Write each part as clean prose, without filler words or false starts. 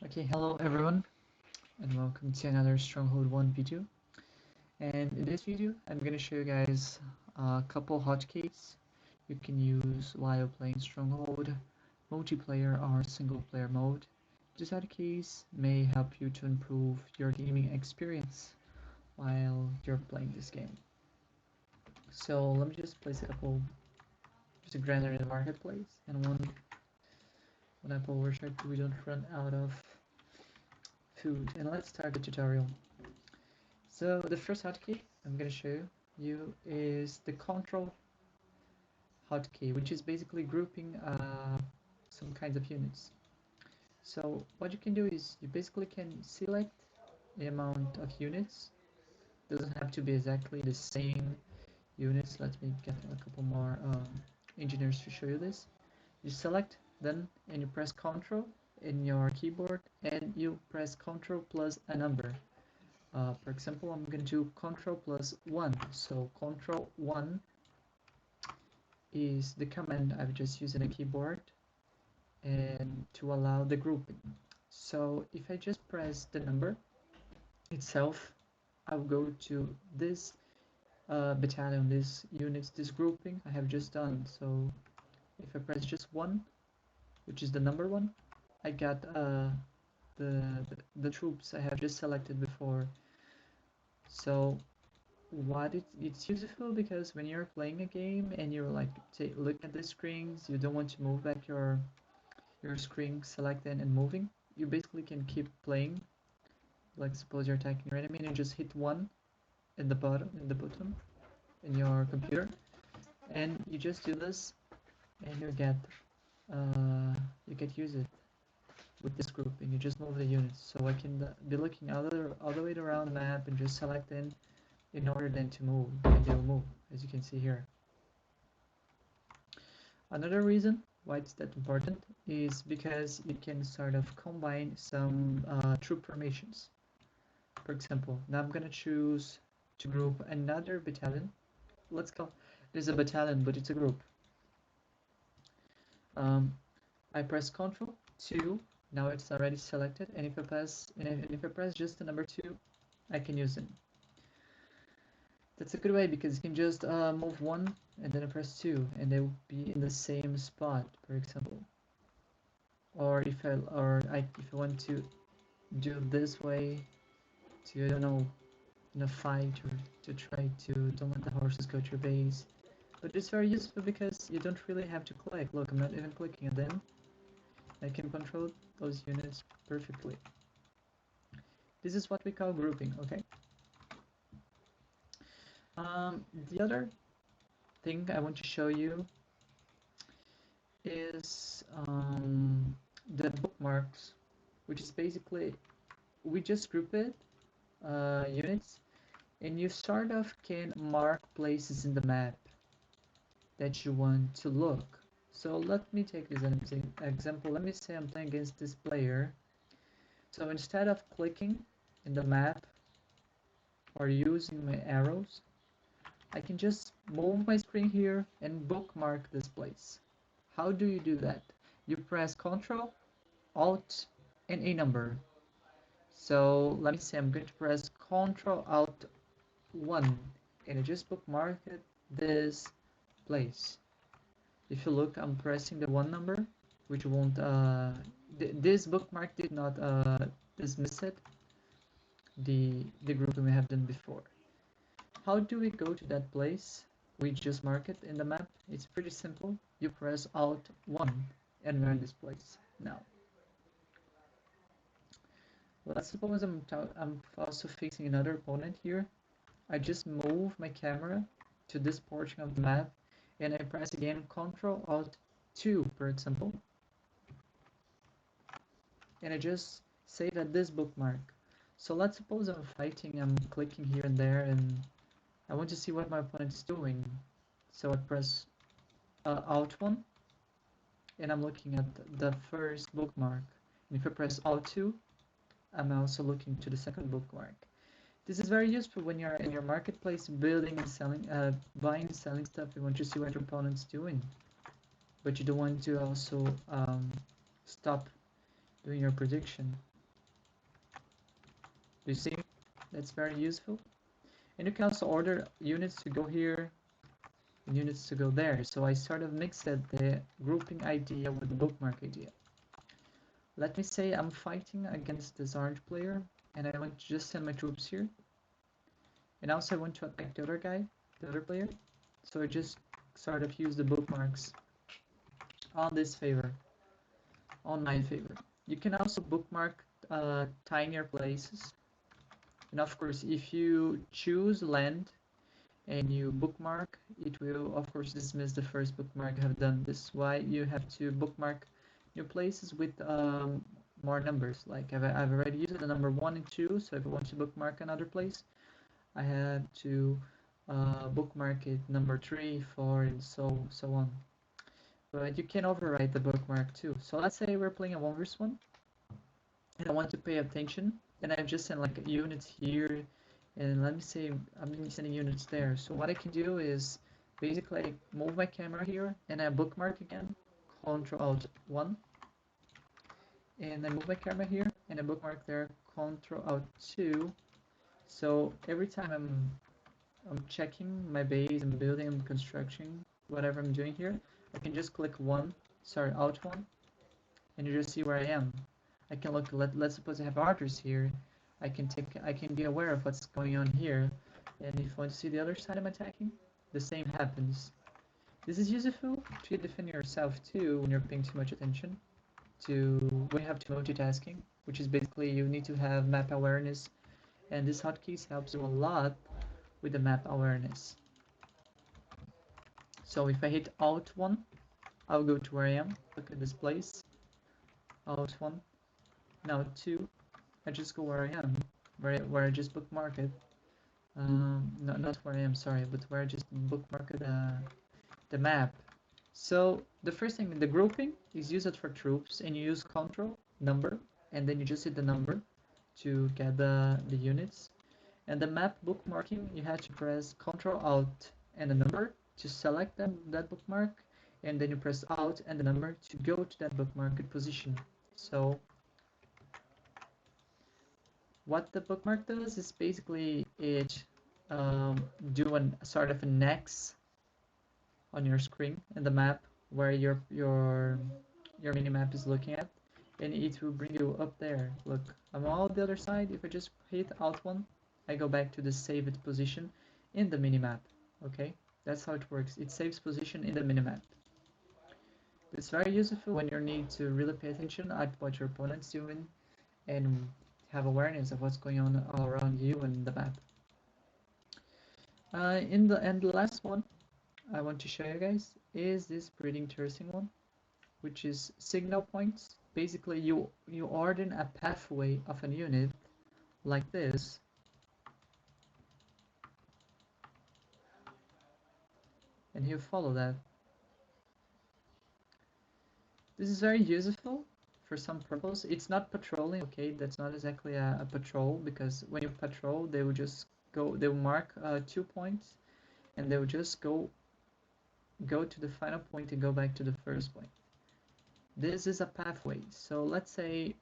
Okay, hello everyone, and welcome to another Stronghold 1 video. And in this video, I'm going to show you guys a couple hotkeys you can use while playing Stronghold, multiplayer or single player mode. These hotkeys may help you to improve your gaming experience while you're playing this game. So let me just place a couple, just a granite in the marketplace, and one apple orchard so we don't run out of food. And let's start the tutorial. So the first hotkey I'm going to show you is the control hotkey, which is basically grouping some kinds of units. So what you can do is you basically can select the amount of units. Doesn't have to be exactly the same units. Let me get a couple more engineers to show you this. You select then and you press Ctrl in your keyboard and you press Ctrl plus a number. For example, I'm going to do Ctrl plus 1. So Ctrl 1 is the command I've just used in the keyboard and to allow the grouping. So if I just press the number itself, I'll go to this battalion, this units, this grouping I have just done. So if I press just 1, which is the number 1, I got the troops I have just selected before. So it's useful because when you're playing a game and you're like look at the screens, you don't want to move back your screen selected and moving, you basically can keep playing. Like suppose you're attacking your enemy and you just hit 1 in the bottom in your computer, and you just do this and you get use it with this group, and you just move the units. So I can be looking all the way around the map and just select in order then to move, and they'll move, as you can see here. Another reason why it's that important is because you can sort of combine some troop formations. For example, now I'm gonna choose to group another battalion. Let's go. There's a battalion, but it's a group. I press Ctrl 2. Now it's already selected, and if I press just the number 2, I can use it. That's a good way because you can just move 1 and then I press 2 and they will be in the same spot, for example. Or if I want to do this way to, I don't know, in a fight, or to try to don't let the horses go to your base. But it's very useful because you don't really have to click. Look, I'm not even clicking at them. I can control those units perfectly. This is what we call grouping, okay? The other thing I want to show you is the bookmarks, which is basically, we just group it, units, and you sort of can mark places in the map that you want to look. So let me take this example. Let me say I'm playing against this player. So instead of clicking in the map or using my arrows, I can just move my screen here and bookmark this place. How do you do that? You press Ctrl, Alt, and a number. So let me say I'm going to press Ctrl, Alt, 1, and I just bookmarked this place. If you look, I'm pressing the 1 number, which won't, this bookmark did not dismiss it, the group we have done before. How do we go to that place? We just mark it in the map. It's pretty simple. You press Alt 1 and we're in this place now. Let's suppose I'm also facing another opponent here. I just move my camera to this portion of the map and I press again Ctrl Alt 2, for example, and I just save at this bookmark. So let's suppose I'm fighting, I'm clicking here and there, and I want to see what my opponent is doing. So I press Alt 1, and I'm looking at the first bookmark. And if I press Alt 2, I'm also looking to the second bookmark. This is very useful when you're in your marketplace building and selling, buying and selling stuff. You want to see what your opponent's doing, but you don't want to also stop doing your prediction. You see, that's very useful. And you can also order units to go here and units to go there. So I sort of mixed the grouping idea with the bookmark idea. Let me say I'm fighting against this orange player, and I want to just send my troops here. And also I want to attack the other guy, the other player. So I just sort of use the bookmarks on this favor, on my favor. You can also bookmark tinier places. And of course, if you choose land and you bookmark, it will of course dismiss the first bookmark you have done. This is why you have to bookmark new places with more numbers. Like I've already used the number 1 and 2, so if I want to bookmark another place, I had to bookmark it number 3, 4, and so on. But you can override the bookmark too. So let's say we're playing a 1v1, and I want to pay attention, and I've just sent like units here, and let me say I'm sending units there. So what I can do is basically move my camera here, and I bookmark again, Ctrl Alt 1, and I move my camera here, and I bookmark there, Ctrl Alt 2. So every time I'm checking my base, I'm building, I'm constructing, whatever I'm doing here, I can just click Alt 1, and you just see where I am. I can look, let's suppose I have archers here. I can be aware of what's going on here. And if I want to see the other side I'm attacking, the same happens. This is useful to defend yourself too when you're paying too much attention when you have to multitasking, which is basically you need to have map awareness, and this hotkey helps you a lot with the map awareness. So if I hit Alt 1, I'll go to where I am. Look at this place. Alt 1. Now 2. I just go where I am, where I just bookmarked it. No, not where I am, sorry, but where I just bookmarked the map. So the first thing, the grouping is used for troops, and you use control number, and then you just hit the number to get the units. And the map bookmarking, you have to press Control Alt and the number to select that bookmark, and then you press Alt and the number to go to that bookmarked position. So what the bookmark does is basically it do a sort of an X on your screen in the map where your mini map is looking at, and it will bring you up there. Look, I'm on the other side. If I just hit Alt 1, I go back to the saved position in the minimap. Okay, that's how it works. It saves position in the minimap. It's very useful when you need to really pay attention at what your opponent's doing and have awareness of what's going on all around you and the map. And the last one I want to show you guys is this pretty interesting one, which is signal points. Basically, you order a pathway of a unit like this, and you follow that. This is very useful for some purpose. It's not patrolling, okay? That's not exactly a patrol, because when you patrol, they will just go. They will mark 2 points, and they will just go to the final point and go back to the first point. This is a pathway. So let's say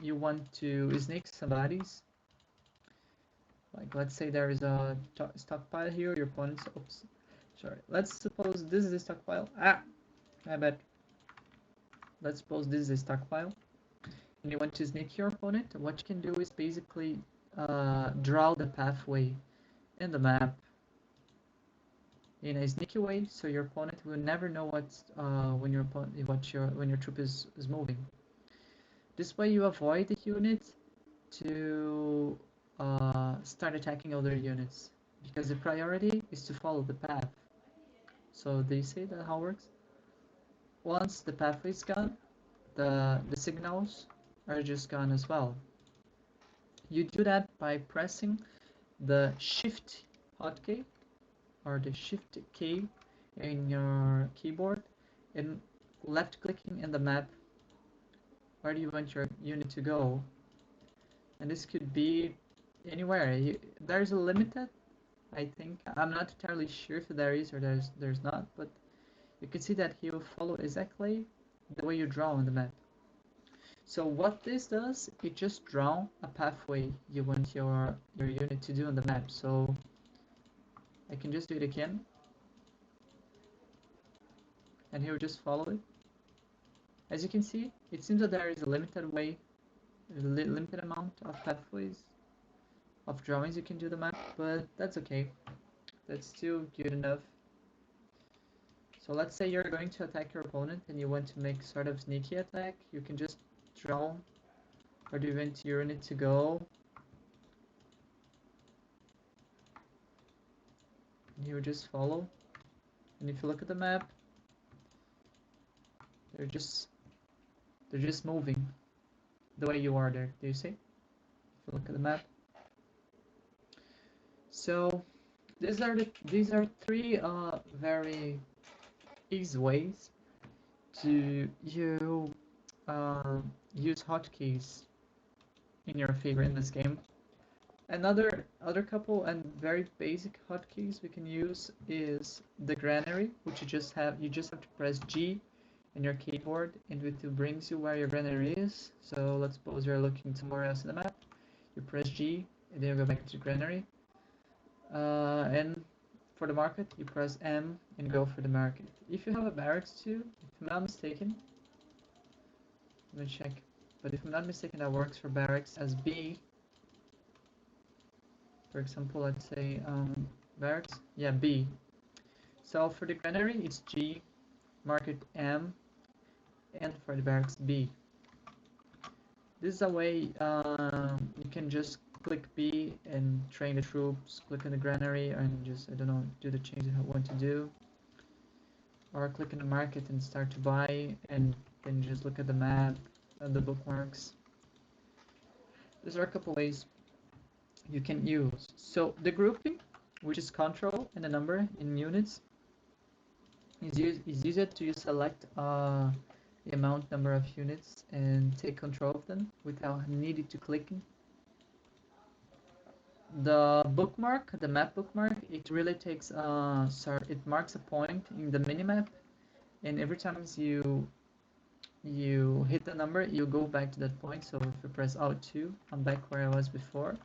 you want to sneak somebody's. Like, let's say there is a stockpile here. Your opponent's. Oops. Sorry. Let's suppose this is a stockpile. Ah, I bet. Let's suppose this is a stockpile, and you want to sneak your opponent. What you can do is basically draw the pathway in the map in a sneaky way, so your opponent will never know what's when your troop is moving. This way, you avoid the unit to start attacking other units, because the priority is to follow the path. So they say that how it works. Once the pathway is gone, the signals are just gone as well. You do that by pressing the Shift hotkey or the Shift key in your keyboard and left clicking in the map where do you want your unit to go. And this could be anywhere. There's a limited, I think. I'm not entirely sure if there is or there's not, but you can see that he will follow exactly the way you draw on the map. So what this does, it just draw a pathway you want your unit to do on the map. So I can just do it again, and he will just follow it. As you can see, it seems that there is a limited way, limited amount of pathways of drawings you can do the map, but that's okay. That's still good enough. So let's say you're going to attack your opponent and you want to make sort of sneaky attack. You can just draw where do you want your unit to go. And you just follow. And if you look at the map, they're just moving the way you are there. Do you see? If you look at the map. So these are three very easy ways to use hotkeys in your favor in this game. Other couple and very basic hotkeys we can use is the granary, which you just have to press G in your keyboard and it brings you where your granary is. So let's suppose you're looking somewhere else in the map. You press G and then you go back to granary. And for the market, you press M and go for the market. If you have a barracks too, if I'm not mistaken, let me check. But if I'm not mistaken, that works for barracks as B. For example, let's say barracks, yeah, B. So for the granary, it's G, market M, and for the barracks, B. This is a way you can just click B and train the troops, click on the granary, and just, I don't know, do the changes you want to do. Or click in the market and start to buy, and then just look at the map and the bookmarks. These are a couple ways you can use. So the grouping, which is control and a number in units, is used to select the amount number of units and take control of them without needing to clicking. The bookmark, the map bookmark, it really takes it marks a point in the minimap, and every time you hit the number, you go back to that point. So if you press Alt 2, I'm back where I was before.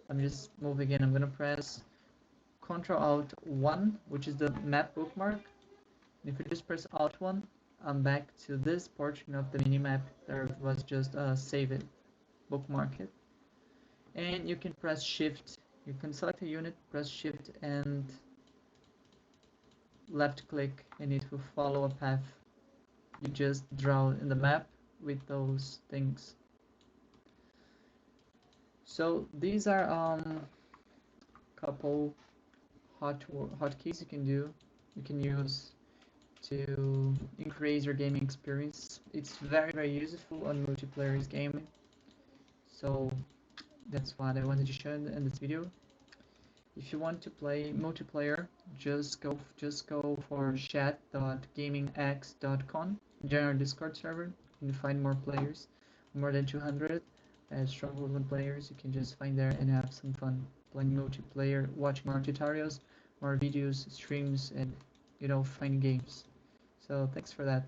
I'm just moving again. I'm gonna press Ctrl Alt 1, which is the map bookmark. And if you just press Alt 1, I'm back to this portion of the minimap that was just save it, bookmark it. And you can press Shift. You can select a unit, press Shift and left click, and it will follow a path you just draw in the map with those things. So these are couple hotkeys you can do. You can use to increase your gaming experience. It's very useful on multiplayer gaming. So that's what I wanted to show in this video. If you want to play multiplayer, just go for chat.gamingx.com, join our Discord server. You can find more players, more than 200 Stronghold 1 players. You can just find there and have some fun playing multiplayer, watch more tutorials, more videos, streams, and find games. So thanks for that.